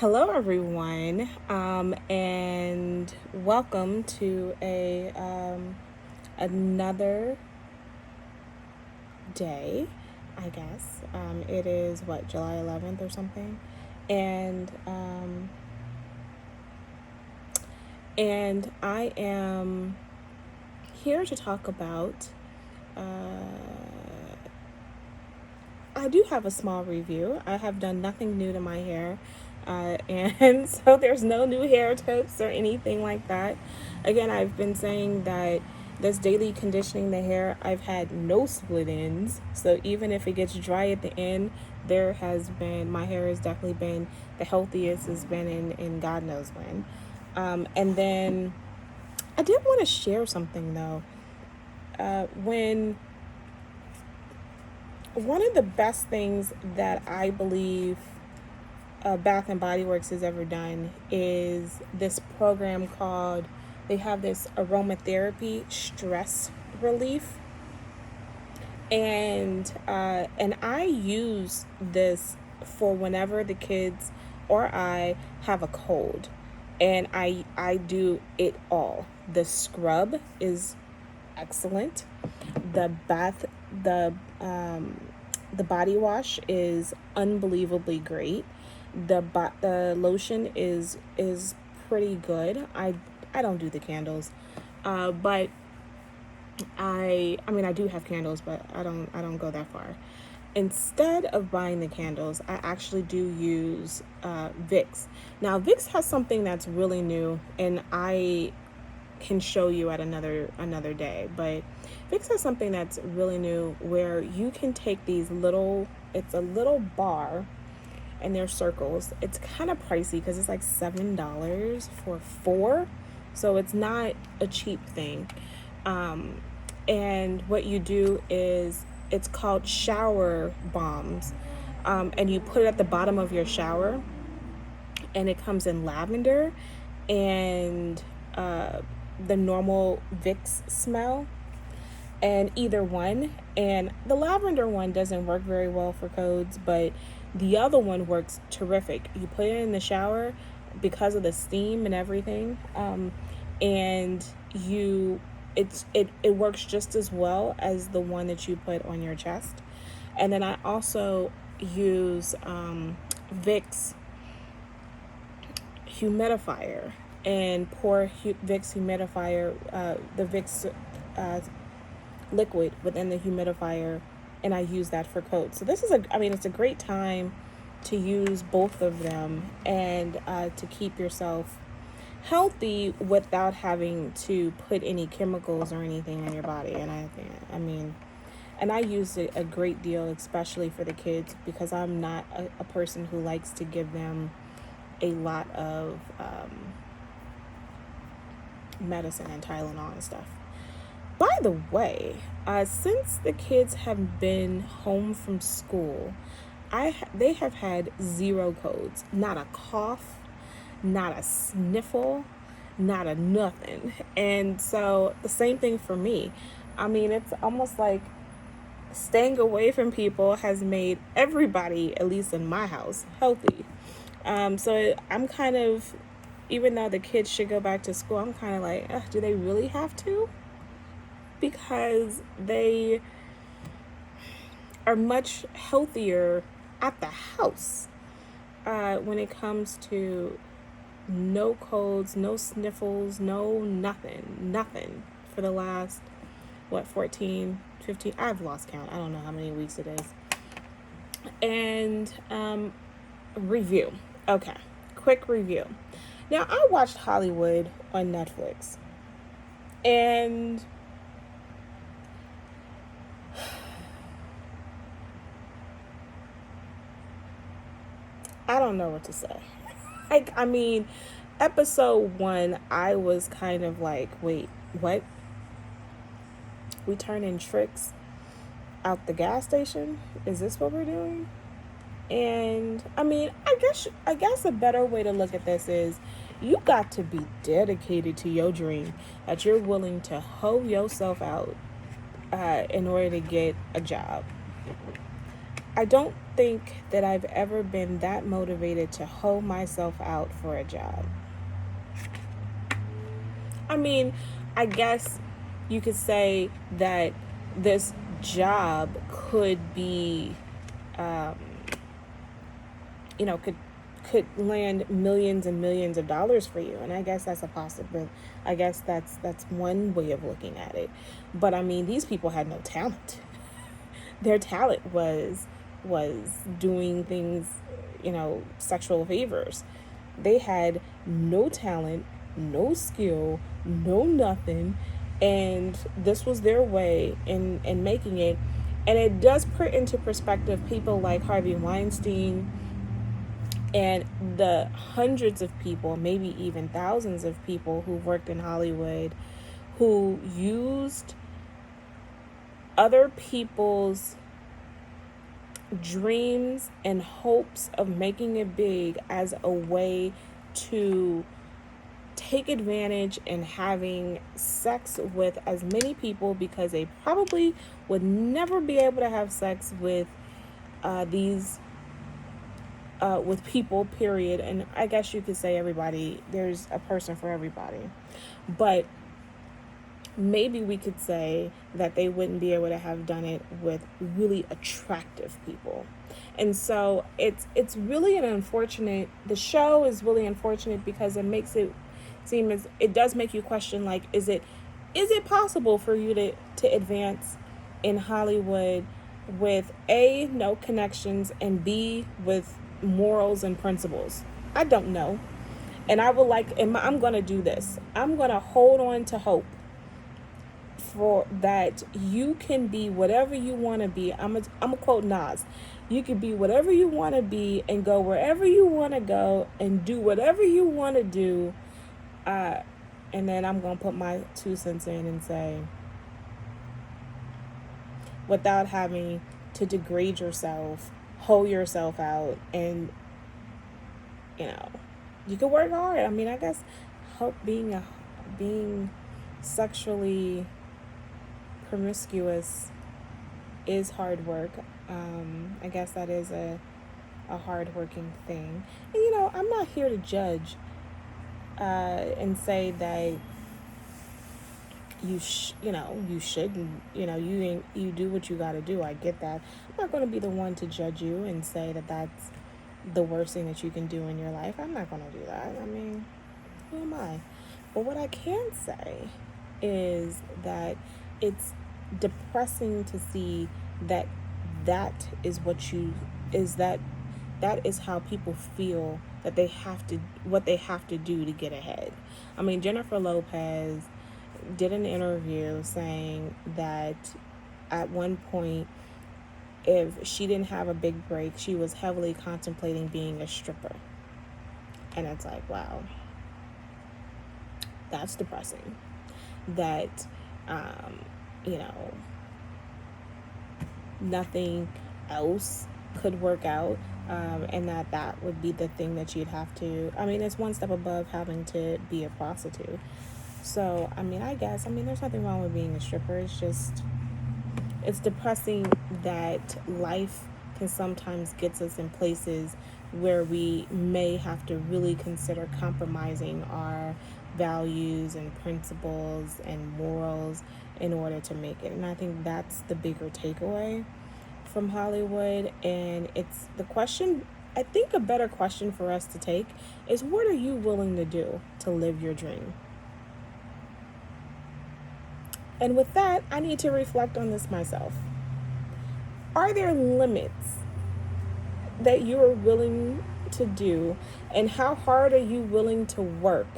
Hello, everyone, and welcome to another day. I guess it is July 11th or something, and I am here to talk about. I do have a small review. I have done nothing new to my hair. And so there's no new hair tips or anything like that. Again, I've been saying that this daily conditioning the hair, I've had no split ends. So even if it gets dry at the end, my hair has definitely been the healthiest it's been in God knows when. And then I did want to share something though. When one of the best things that I believe Bath and Body Works has ever done is this program called, they have this aromatherapy stress relief. And I use this for whenever the kids or I have a cold. And I do it all. The scrub is excellent. The body wash is unbelievably great. The lotion is pretty good. I don't do the candles, but I mean I do have candles, but I don't go that far. Instead of buying the candles, I actually do use Vicks. Now Vicks has something that's really new, and I can show you at another day, but Vicks has something that's really new where you can take it's a little bar and they're circles. It's kind of pricey because it's like $7 for 4, so it's not a cheap thing. And what you do is, it's called shower bombs, and you put it at the bottom of your shower, and it comes in lavender and the normal Vicks smell, and either one. And the lavender one doesn't work very well for colds, but the other one works terrific. You put it in the shower because of the steam and everything, and it works just as well as the one that you put on your chest. And then I also use Vicks humidifier, and pour Vicks humidifier, the Vicks liquid within the humidifier, and I use that for coats. So it's a great time to use both of them, and to keep yourself healthy without having to put any chemicals or anything on your body. And I use it a great deal, especially for the kids, because I'm not a person who likes to give them a lot of medicine and Tylenol and stuff. By the way, since the kids have been home from school, they have had 0 colds, not a cough, not a sniffle, not a nothing. And so the same thing for me. I mean, it's almost like staying away from people has made everybody, at least in my house, healthy. So I'm kind of, even though the kids should go back to school, I'm kind of like, do they really have to? Because they are much healthier at the house when it comes to no colds, no sniffles, no nothing for the last 14, 15, I've lost count, I don't know how many weeks it is. And review. Okay, quick review. Now, I watched Hollywood on Netflix, and I don't know what to say. Episode 1, I was kind of like, wait, what? We turning tricks out the gas station? Is this what we're doing? And I guess a better way to look at this is, you got to be dedicated to your dream, that you're willing to hoe yourself out in order to get a job. I don't think that I've ever been that motivated to hoe myself out for a job. I mean, I guess you could say that this job could be, um, could land millions and millions of dollars for you, and I guess that's a possibility. I guess that's one way of looking at it. But I mean, these people had no talent. Their talent was doing things, sexual favors. They had no talent, no skill, no nothing, and this was their way in making it. And it does put into perspective people like Harvey Weinstein and the hundreds of people, maybe even thousands of people who worked in Hollywood, who used other people's dreams and hopes of making it big as a way to take advantage and having sex with as many people, because they probably would never be able to have sex with with people, period. And I guess you could say everybody, there's a person for everybody. But maybe we could say that they wouldn't be able to have done it with really attractive people. And so it's really an unfortunate, the show is really unfortunate because it makes it seem as, it does make you question, like, is it possible for you to advance in Hollywood with A, no connections, and B, with morals and principles? I don't know. And I'm going to do this. I'm going to hold on to hope for that you can be whatever you want to be. I'm a quote Nas. You can be whatever you want to be and go wherever you want to go and do whatever you want to do. And then I'm going to put my 2 cents in and say, without having to degrade yourself, hoe yourself out, and you can work hard. I mean, I guess being sexually promiscuous is hard work. I guess that is a hard working thing. And I'm not here to judge and say that you shouldn't, you do what you got to do. I get that. I'm not going to be the one to judge you and say that that's the worst thing that you can do in your life. I'm not going to do that. I mean, who am I? But what I can say is that it's depressing to see that is that is how people feel that what they have to do to get ahead. I mean, Jennifer Lopez did an interview saying that at one point, if she didn't have a big break, she was heavily contemplating being a stripper. And it's like, wow, that's depressing. That, nothing else could work out, and that would be the thing that you'd have to, I mean, it's one step above having to be a prostitute. So, I mean, there's nothing wrong with being a stripper. It's just, it's depressing that life can sometimes get us in places where we may have to really consider compromising our values and principles and morals in order to make it. And I think that's the bigger takeaway from Hollywood. And it's the question, I think a better question for us to take is, what are you willing to do to live your dream? And with that, I need to reflect on this myself. Are there limits that you are willing to do, and how hard are you willing to work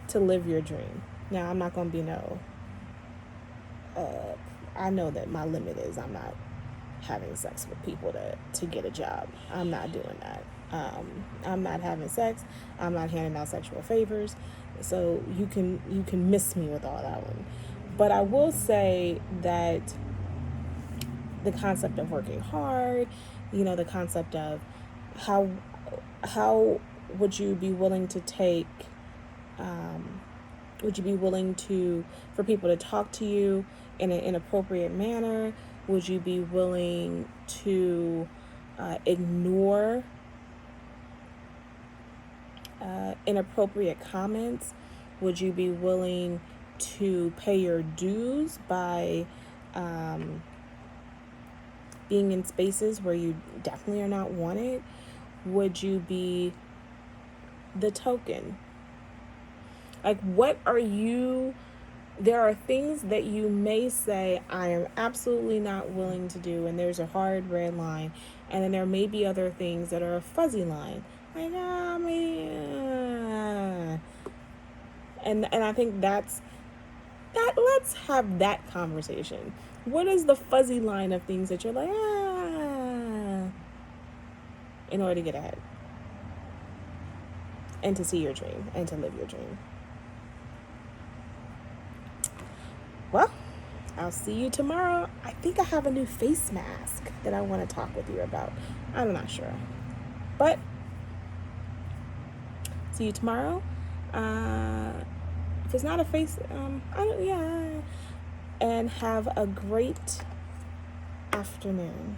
to live your dream? Now, I'm not going to be I know that my limit is I'm not having sex with people to get a job. I'm not doing that. I'm not having sex. I'm not handing out sexual favors. So you can miss me with all that one. But I will say that the concept of working hard, the concept of how would you be willing to take, would you be willing for people to talk to you in an inappropriate manner? Would you be willing to ignore inappropriate comments? Would you be willing to pay your dues by being in spaces where you definitely are not wanted? Would you be the token? Like, what are you? There are things that you may say, I am absolutely not willing to do, and there's a hard red line. And then there may be other things that are a fuzzy line. Like, and I think that let's have that conversation. What is the fuzzy line of things that you're like, in order to get ahead and to see your dream and to live your dream? Well, I'll see you tomorrow. I think I have a new face mask that I want to talk with you about. I'm not sure. But see you tomorrow. If it's not a face, and have a great afternoon.